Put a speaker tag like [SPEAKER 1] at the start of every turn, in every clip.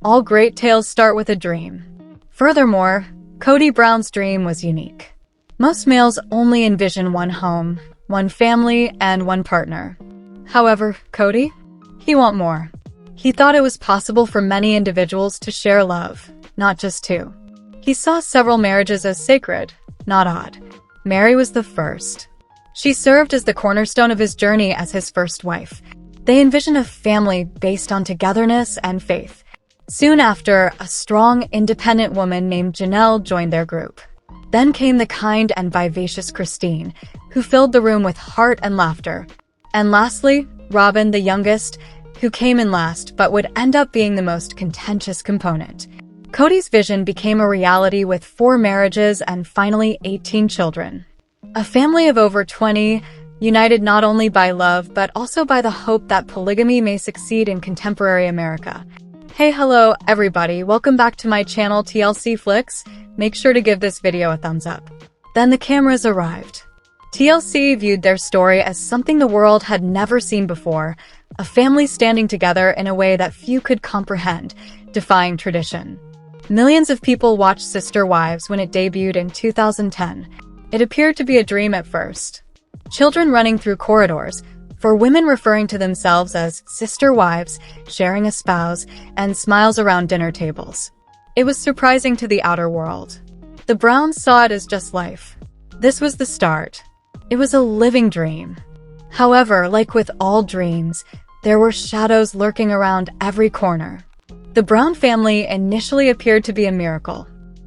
[SPEAKER 1] All great tales start with a dream. Furthermore, Cody Brown's dream was unique. Most males only envision one home, one family, and one partner. However, Cody? He wanted more. He thought it was possible for many individuals to share love, not just two. He saw several marriages as sacred, not odd. Mary was the first. She served as the cornerstone of his journey as his first wife. They envisioned a family based on togetherness and faith. Soon after, a strong, independent woman named Janelle joined their group. Then came the kind and vivacious Christine, who filled the room with heart and laughter. And lastly, Robin, the youngest, who came in last but would end up being the most contentious component. Cody's vision became a reality with 4 marriages and finally 18 children. A family of over 20, united not only by love but also by the hope that polygamy may succeed in contemporary America. Hey, hello everybody, welcome back to my channel TLC Flicks. Make sure to give this video a thumbs up. Then the cameras arrived. TLC viewed their story as something the world had never seen before, a family standing together in a way that few could comprehend, defying tradition. Millions of people watched Sister Wives when it debuted in 2010. It appeared to be a dream at first. Children running through corridors, for women referring to themselves as sister wives, sharing a spouse, and smiles around dinner tables. It was surprising to the outer world. The Browns saw it as just life. This was the start. It was a living dream. However, like with all dreams, there were shadows lurking around every corner. The Brown family initially appeared to be a miracle.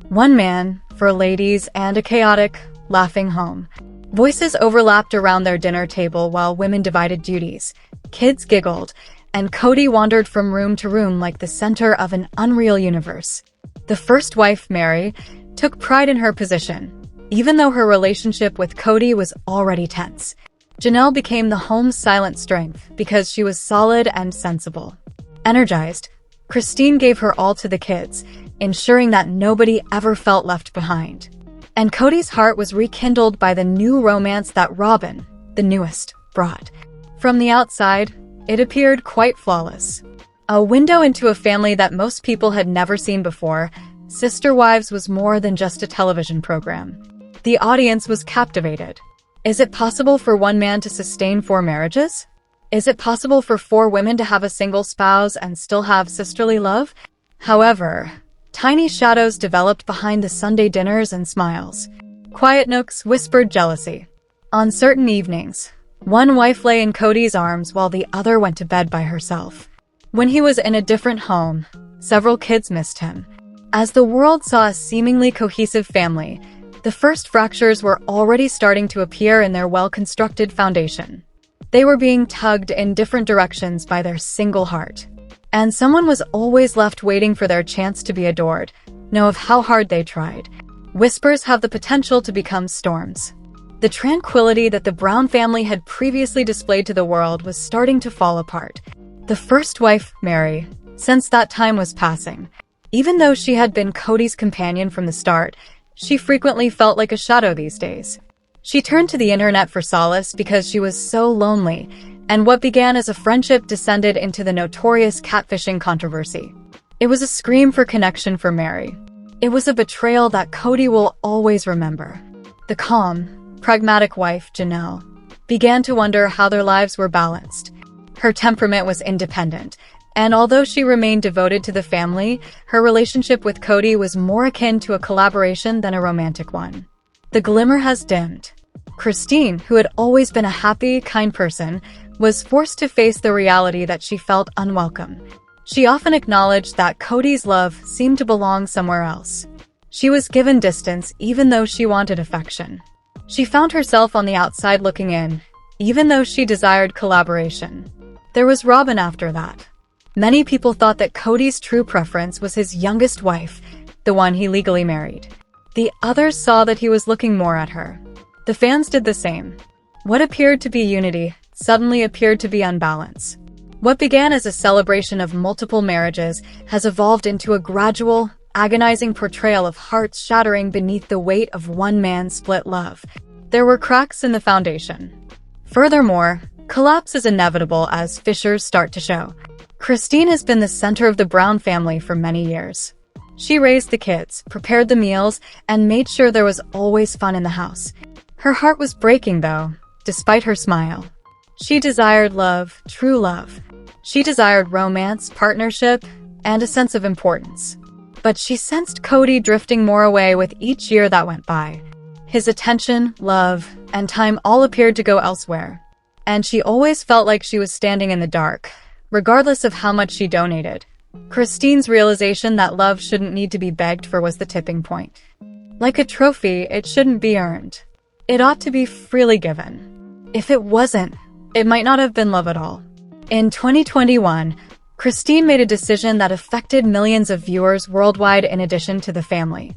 [SPEAKER 1] One man, 4 ladies, and a chaotic, laughing home. Voices overlapped around their dinner table while women divided duties. Kids giggled, and Cody wandered from room to room like the center of an unreal universe. The first wife, Mary, took pride in her position, even though her relationship with Cody was already tense. Janelle became the home's silent strength because she was solid and sensible. Energized, Christine gave her all to the kids, ensuring that nobody ever felt left behind. And Cody's heart was rekindled by the new romance that Robin, the newest, brought. From the outside, it appeared quite flawless. A window into a family that most people had never seen before, Sister Wives was more than just a television program. The audience was captivated. Is it possible for one man to sustain 4 marriages? Is it possible for 4 women to have a single spouse and still have sisterly love? However, tiny shadows developed behind the Sunday dinners and smiles. Quiet nooks whispered jealousy. On certain evenings, one wife lay in Cody's arms while the other went to bed by herself. When he was in a different home, several kids missed him. As the world saw a seemingly cohesive family, the first fractures were already starting to appear in their well-constructed foundation. They were being tugged in different directions by their single heart. And someone was always left waiting for their chance to be adored, no matter how hard they tried. Whispers have the potential to become storms. The tranquility that the Brown family had previously displayed to the world was starting to fall apart. The first wife, Mary, sensed that time was passing. Even though she had been Cody's companion from the start, she frequently felt like a shadow these days. She turned to the internet for solace because she was so lonely, and what began as a friendship descended into the notorious catfishing controversy. It was a scream for connection for Mary. It was a betrayal that Cody will always remember. The calm, pragmatic wife, Janelle, began to wonder how their lives were balanced. Her temperament was independent, and although she remained devoted to the family, her relationship with Cody was more akin to a collaboration than a romantic one. The glimmer has dimmed. Christine, who had always been a happy, kind person, was forced to face the reality that she felt unwelcome. She often acknowledged that Cody's love seemed to belong somewhere else. She was given distance even though she wanted affection. She found herself on the outside looking in, even though she desired collaboration. There was Robin after that. Many people thought that Cody's true preference was his youngest wife, the one he legally married. The others saw that he was looking more at her. The fans did the same. What appeared to be unity suddenly appeared to be unbalance. What began as a celebration of multiple marriages has evolved into a gradual, agonizing portrayal of hearts shattering beneath the weight of one man's split love. There were cracks in the foundation. Furthermore, collapse is inevitable as fissures start to show. Christine has been the center of the Brown family for many years. She raised the kids, prepared the meals, and made sure there was always fun in the house. Her heart was breaking, though, despite her smile. She desired love, true love. She desired romance, partnership, and a sense of importance. But she sensed Cody drifting more away with each year that went by. His attention, love, and time all appeared to go elsewhere. And she always felt like she was standing in the dark, regardless of how much she donated. Christine's realization that love shouldn't need to be begged for was the tipping point. Like a trophy, it shouldn't be earned. It ought to be freely given. If it wasn't, it might not have been love at all. In 2021, Christine made a decision that affected millions of viewers worldwide in addition to the family.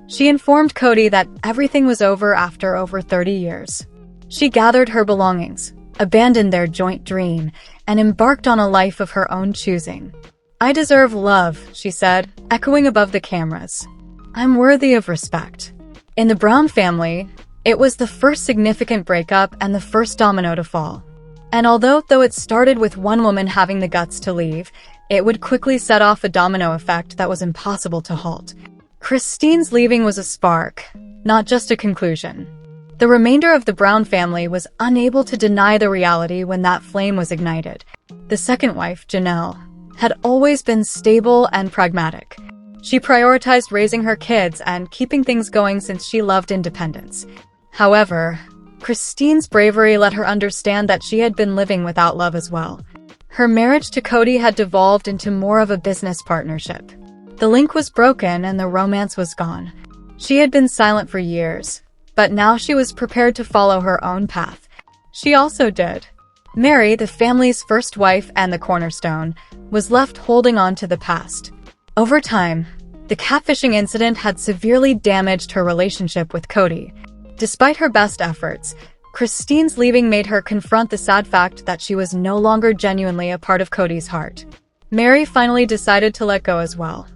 [SPEAKER 1] She informed Cody that everything was over after over 30 years. She gathered her belongings, abandoned their joint dream, and embarked on a life of her own choosing. "I deserve love," she said, echoing above the cameras. "I'm worthy of respect." In the Brown family, it was the first significant breakup and the first domino to fall. And although it started with one woman having the guts to leave, it would quickly set off a domino effect that was impossible to halt. Christine's leaving was a spark, not just a conclusion. The remainder of the Brown family was unable to deny the reality when that flame was ignited. The second wife, Janelle, had always been stable and pragmatic. She prioritized raising her kids and keeping things going since she loved independence. However, Christine's bravery let her understand that she had been living without love as well. Her marriage to Cody had devolved into more of a business partnership. The link was broken and the romance was gone. She had been silent for years, but now she was prepared to follow her own path. She also did. Mary, the family's first wife and the cornerstone, was left holding on to the past. Over time, the catfishing incident had severely damaged her relationship with Cody. Despite her best efforts, Christine's leaving made her confront the sad fact that she was no longer genuinely a part of Cody's heart. Mary finally decided to let go as well.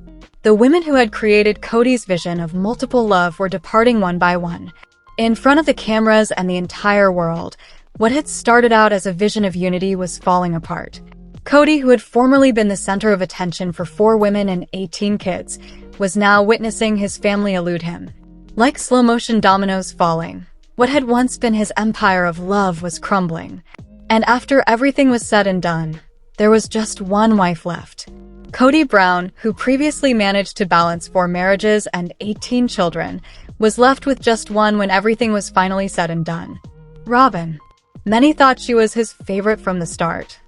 [SPEAKER 1] The women who had created Cody's vision of multiple love were departing one by one. In front of the cameras and the entire world, what had started out as a vision of unity was falling apart. Cody, who had formerly been the center of attention for 4 women and 18 kids, was now witnessing his family elude him. Like slow-motion dominoes falling, what had once been his empire of love was crumbling. And after everything was said and done, there was just one wife left. Cody Brown, who previously managed to balance 4 marriages and 18 children, was left with just one when everything was finally said and done. Robin. Many thought she was his favorite from the start.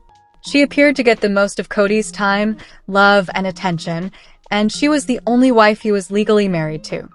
[SPEAKER 1] She appeared to get the most of Cody's time, love, and attention, and she was the only wife he was legally married to.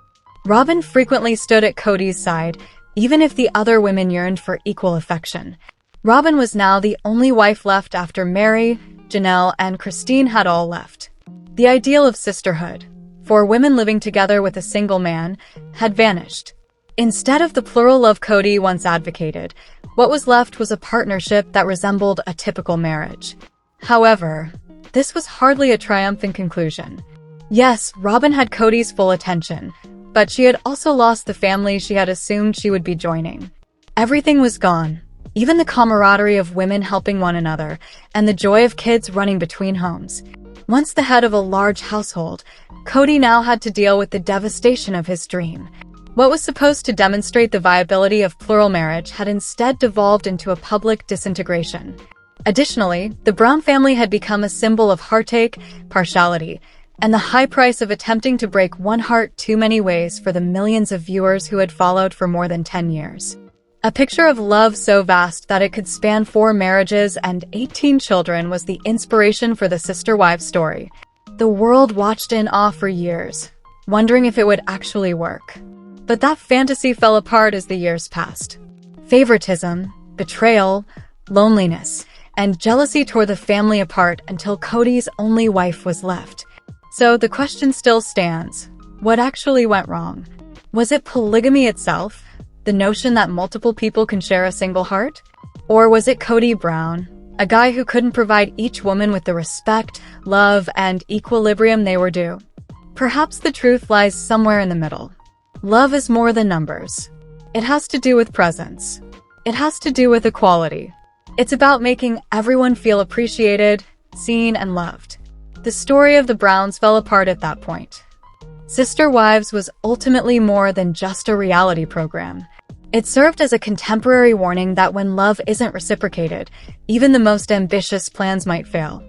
[SPEAKER 1] Robin frequently stood at Cody's side, even if the other women yearned for equal affection. Robin was now the only wife left after Mary, Janelle, and Christine had all left. The ideal of sisterhood, 4 women living together with a single man, had vanished. Instead of the plural love Cody once advocated, what was left was a partnership that resembled a typical marriage. However, this was hardly a triumphant conclusion. Yes, Robin had Cody's full attention, but she had also lost the family she had assumed she would be joining. Everything was gone, even the camaraderie of women helping one another, and the joy of kids running between homes. Once the head of a large household, Cody now had to deal with the devastation of his dream. What was supposed to demonstrate the viability of plural marriage had instead devolved into a public disintegration. Additionally, the Brown family had become a symbol of heartache, partiality, and the high price of attempting to break one heart too many ways for the millions of viewers who had followed for more than 10 years. A picture of love so vast that it could span 4 marriages and 18 children was the inspiration for the Sister Wives story. The world watched in awe for years, wondering if it would actually work. But that fantasy fell apart as the years passed. Favoritism, betrayal, loneliness, and jealousy tore the family apart until Cody's only wife was left. So the question still stands. What actually went wrong? Was it polygamy itself? The notion that multiple people can share a single heart? Or was it Cody Brown, a guy who couldn't provide each woman with the respect, love, and equilibrium they were due? Perhaps the truth lies somewhere in the middle. Love is more than numbers. It has to do with presence. It has to do with equality. It's about making everyone feel appreciated, seen and loved. The story of the Browns fell apart at that point. Sister Wives was ultimately more than just a reality program. It served as a contemporary warning that when love isn't reciprocated, even the most ambitious plans might fail.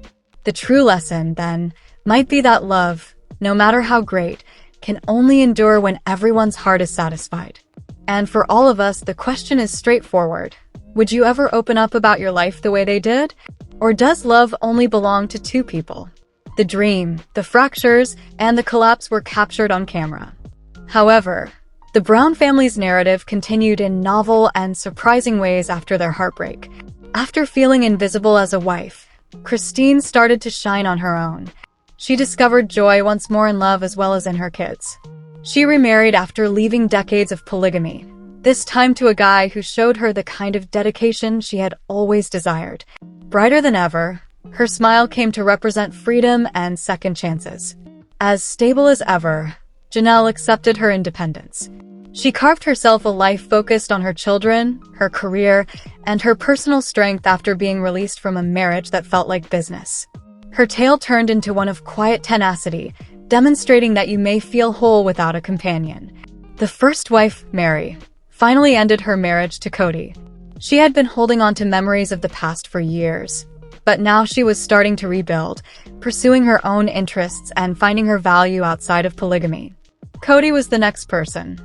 [SPEAKER 1] The true lesson, then, might be that love, no matter how great, can only endure when everyone's heart is satisfied. And for all of us, the question is straightforward. Would you ever open up about your life the way they did? Or does love only belong to two people? The dream, the fractures, and the collapse were captured on camera. However, the Brown family's narrative continued in novel and surprising ways after their heartbreak. After feeling invisible as a wife, Christine started to shine on her own. She discovered joy once more in love as well as in her kids. She remarried after leaving decades of polygamy, this time to a guy who showed her the kind of dedication she had always desired. Brighter than ever, her smile came to represent freedom and second chances. As stable as ever, Janelle accepted her independence. She carved herself a life focused on her children, her career, and her personal strength after being released from a marriage that felt like business. Her tale turned into one of quiet tenacity, demonstrating that you may feel whole without a companion. The first wife, Mary, finally ended her marriage to Cody. She had been holding on to memories of the past for years, but now she was starting to rebuild, pursuing her own interests and finding her value outside of polygamy. Cody was the next person.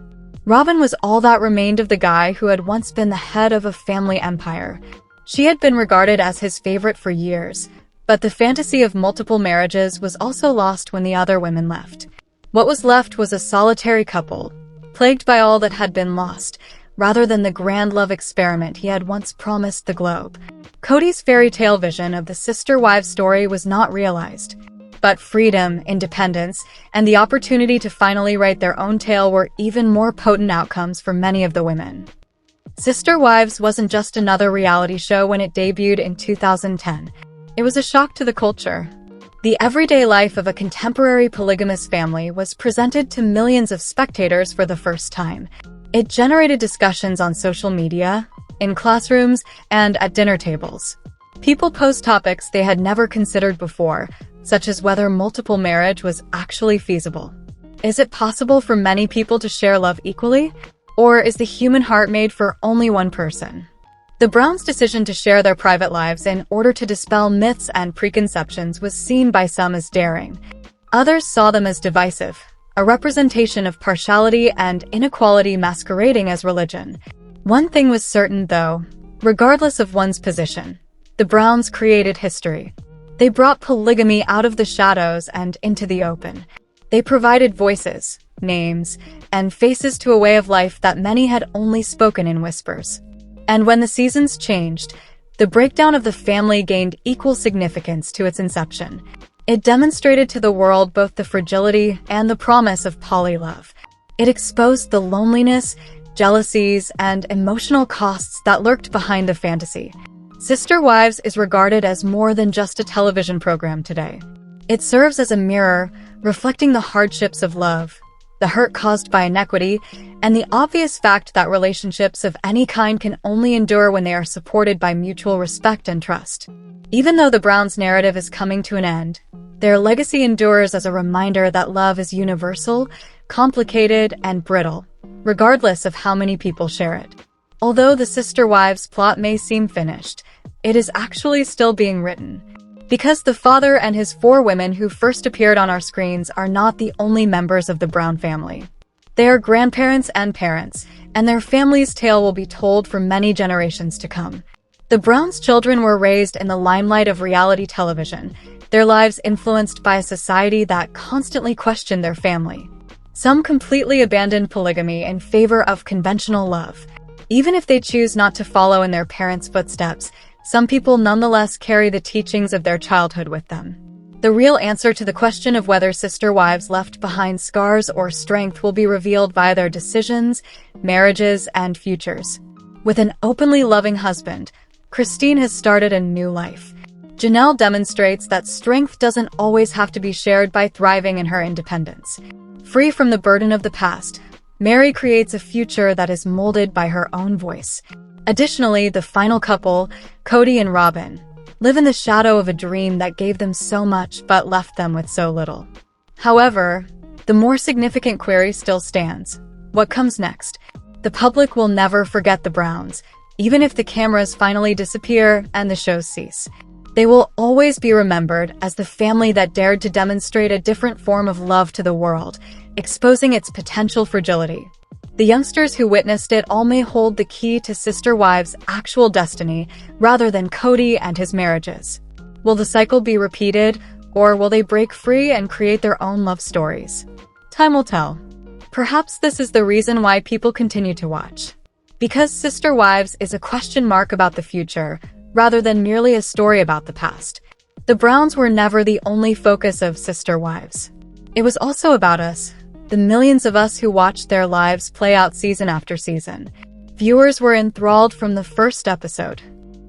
[SPEAKER 1] Robin was all that remained of the guy who had once been the head of a family empire. She had been regarded as his favorite for years, but the fantasy of multiple marriages was also lost when the other women left. What was left was a solitary couple, plagued by all that had been lost, rather than the grand love experiment he had once promised the globe. Cody's fairy tale vision of the sister wives story was not realized. But freedom, independence, and the opportunity to finally write their own tale were even more potent outcomes for many of the women. Sister Wives wasn't just another reality show when it debuted in 2010. It was a shock to the culture. The everyday life of a contemporary polygamous family was presented to millions of spectators for the first time. It generated discussions on social media, in classrooms, and at dinner tables. People posed topics they had never considered before, such as whether multiple marriage was actually feasible. Is it possible for many people to share love equally? Or is the human heart made for only one person? The Browns' decision to share their private lives in order to dispel myths and preconceptions was seen by some as daring. Others saw them as divisive, a representation of partiality and inequality masquerading as religion. One thing was certain, though, regardless of one's position, the Browns created history. They brought polygamy out of the shadows and into the open. They provided voices, names, and faces to a way of life that many had only spoken in whispers. And when the seasons changed, the breakdown of the family gained equal significance to its inception. It demonstrated to the world both the fragility and the promise of polylove. It exposed the loneliness, jealousies, and emotional costs that lurked behind the fantasy. Sister Wives is regarded as more than just a television program today. It serves as a mirror, reflecting the hardships of love, the hurt caused by inequity, and the obvious fact that relationships of any kind can only endure when they are supported by mutual respect and trust. Even though the Browns' narrative is coming to an end, their legacy endures as a reminder that love is universal, complicated, and brittle, regardless of how many people share it. Although the Sister Wives plot may seem finished, it is actually still being written. Because the father and his 4 women who first appeared on our screens are not the only members of the Brown family. They are grandparents and parents, and their family's tale will be told for many generations to come. The Browns' children were raised in the limelight of reality television, their lives influenced by a society that constantly questioned their family. Some completely abandoned polygamy in favor of conventional love. Even if they choose not to follow in their parents' footsteps, some people nonetheless carry the teachings of their childhood with them. The real answer to the question of whether sister wives left behind scars or strength will be revealed via their decisions, marriages, and futures. With an openly loving husband, Christine has started a new life. Janelle demonstrates that strength doesn't always have to be shared by thriving in her independence. Free from the burden of the past, Mary creates a future that is molded by her own voice. Additionally, the final couple, Cody and Robin, live in the shadow of a dream that gave them so much but left them with so little. However, the more significant query still stands. What comes next? The public will never forget the Browns, even if the cameras finally disappear and the shows cease. They will always be remembered as the family that dared to demonstrate a different form of love to the world, exposing its potential fragility. The youngsters who witnessed it all may hold the key to Sister Wives' actual destiny rather than Cody and his marriages. Will the cycle be repeated, or will they break free and create their own love stories? Time will tell. Perhaps this is the reason why people continue to watch. Because Sister Wives is a question mark about the future, rather than merely a story about the past. The Browns were never the only focus of Sister Wives. It was also about us, the millions of us who watched their lives play out season after season. Viewers were enthralled from the first episode.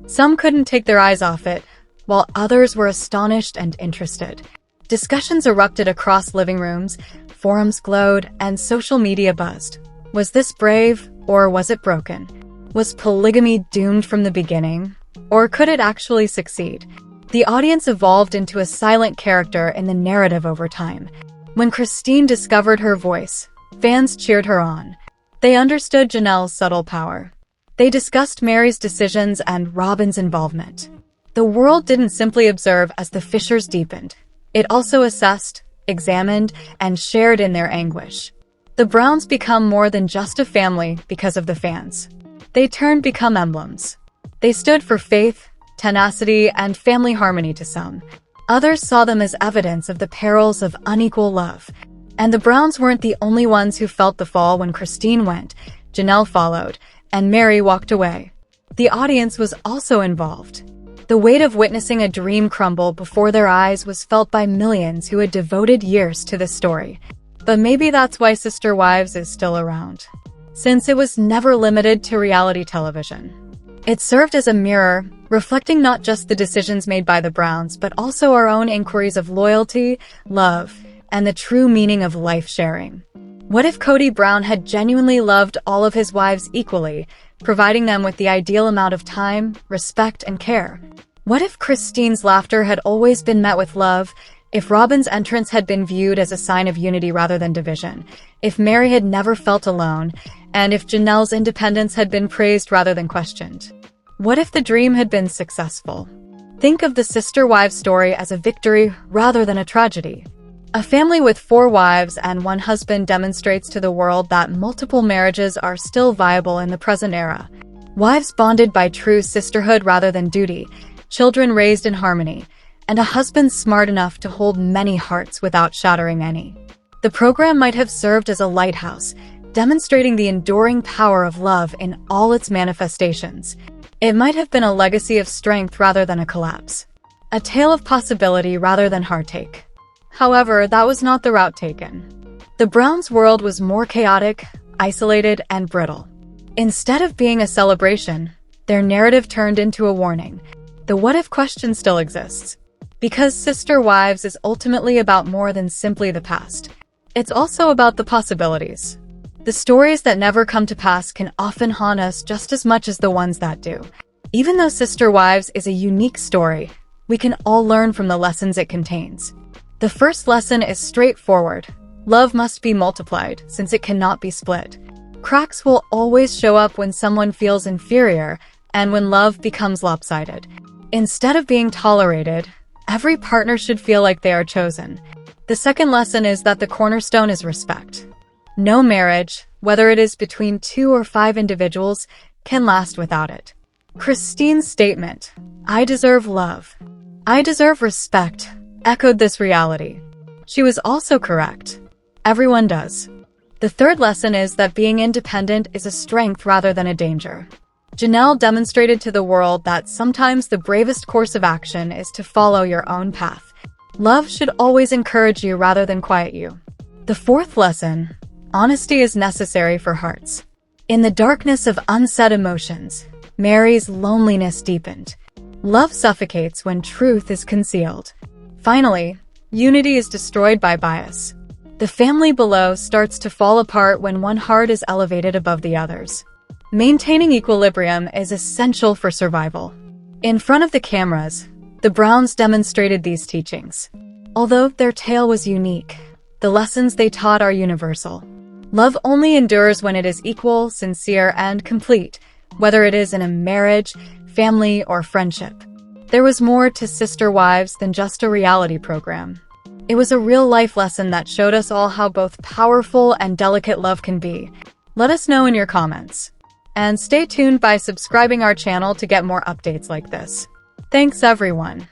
[SPEAKER 1] Some couldn't take their eyes off it, while others were astonished and interested. Discussions erupted across living rooms, forums glowed, and social media buzzed. Was this brave, or was it broken? Was polygamy doomed from the beginning? Or could it actually succeed? The audience evolved into a silent character in the narrative over time. When Christine discovered her voice, fans cheered her on. They understood Janelle's subtle power. They discussed Mary's decisions and Robin's involvement. The world didn't simply observe as the fissures deepened. It also assessed, examined, and shared in their anguish. The Browns become more than just a family because of the fans. They turned become emblems. They stood for faith, tenacity, and family harmony to some. Others saw them as evidence of the perils of unequal love. And the Browns weren't the only ones who felt the fall when Christine went, Janelle followed, and Mary walked away. The audience was also involved. The weight of witnessing a dream crumble before their eyes was felt by millions who had devoted years to this story. But maybe that's why Sister Wives is still around. Since it was never limited to reality television. It served as a mirror, reflecting not just the decisions made by the Browns, but also our own inquiries of loyalty, love, and the true meaning of life sharing. What if Cody Brown had genuinely loved all of his wives equally, providing them with the ideal amount of time, respect, and care? What if Christine's laughter had always been met with love? If Robin's entrance had been viewed as a sign of unity rather than division? If Mary had never felt alone? And if Janelle's independence had been praised rather than questioned? What if the dream had been successful? Think of the Sister Wives story as a victory rather than a tragedy. A family with 4 wives and 1 husband demonstrates to the world that multiple marriages are still viable in the present era. Wives bonded by true sisterhood rather than duty, children raised in harmony, and a husband smart enough to hold many hearts without shattering any. The program might have served as a lighthouse, demonstrating the enduring power of love in all its manifestations. It might have been a legacy of strength rather than a collapse. A tale of possibility rather than heartache. However, that was not the route taken. The Browns' world was more chaotic, isolated, and brittle. Instead of being a celebration, their narrative turned into a warning. The what-if question still exists. Because Sister Wives is ultimately about more than simply the past. It's also about the possibilities. The stories that never come to pass can often haunt us just as much as the ones that do. Even though Sister Wives is a unique story, we can all learn from the lessons it contains. The first lesson is straightforward. Love must be multiplied, since it cannot be split. Cracks will always show up when someone feels inferior, and when love becomes lopsided. Instead of being tolerated, every partner should feel like they are chosen. The second lesson is that the cornerstone is respect. No marriage, whether it is between 2 or 5 individuals, can last without it. Christine's statement, "I deserve love. I deserve respect," echoed this reality. She was also correct. Everyone does. The third lesson is that being independent is a strength rather than a danger. Janelle demonstrated to the world that sometimes the bravest course of action is to follow your own path. Love should always encourage you rather than quiet you. The fourth lesson, honesty is necessary for hearts. In the darkness of unsaid emotions, Mary's loneliness deepened. Love suffocates when truth is concealed. Finally, unity is destroyed by bias. The family below starts to fall apart when one heart is elevated above the others. Maintaining equilibrium is essential for survival. In front of the cameras, The Browns demonstrated these teachings. Although their tale was unique, the lessons they taught are universal. Love only endures when it is equal, sincere, and complete, whether it is in a marriage, family, or friendship. There was more to Sister Wives than just a reality program. It was a real-life lesson that showed us all how both powerful and delicate love can be. Let us know in your comments. And stay tuned by subscribing our channel to get more updates like this. Thanks, everyone.